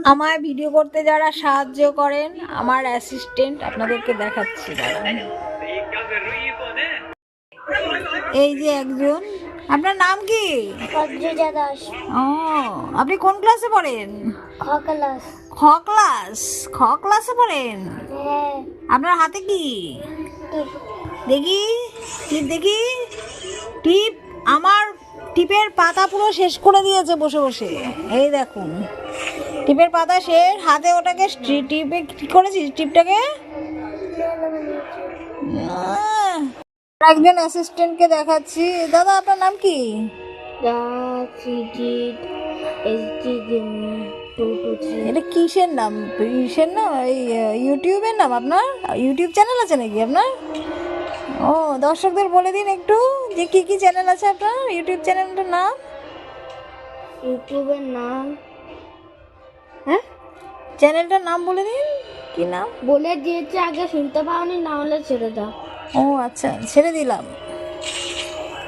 আমায় ভিডিও করতে যারা সাহায্য করেন, আমার অ্যাসিস্ট্যান্ট, আপনাদেরকে দেখাচ্ছি দাঁড়ান। এই যে একজন, আপনার নাম কি? অদ্রিজা দাস। ও, আপনি কোন ক্লাসে পড়েন? খ ক্লাস। খ ক্লাস? খ ক্লাসে পড়েন? হ্যাঁ। আপনার হাতে কি? টিপ। দেখি, টিপ দেখি। টিপ আমার টিপের পাতা পুরো শেষ করে দিয়েছে বসে বসে। এই দেখুন, টিপের পাতা শেষ। হাতে ওটাকে টিপে কি করেছিস টিপটাকে? একজন অ্যাসিস্ট্যান্টকে দেখাচ্ছি। দাদা, আপনার নাম কি? এটা কিসের নাম? কিসের নাম? এই ইউটিউবের নাম আপনার? ইউটিউব চ্যানেল আছে নাকি আপনার? ও, দর্শকদের বলে দিন একটু যে কি কি চ্যানেল আছে আপনার, ইউটিউব চ্যানেলটার নাম। ইউটিউবের নাম? হ্যাঁ, চ্যানেলটার নাম বলে দিন, কি নাম? বলে দিয়েছে, আগে শুনতে পাওনি, না হলে ছেড়ে দাও। ও আচ্ছা, ছেড়ে দিলাম।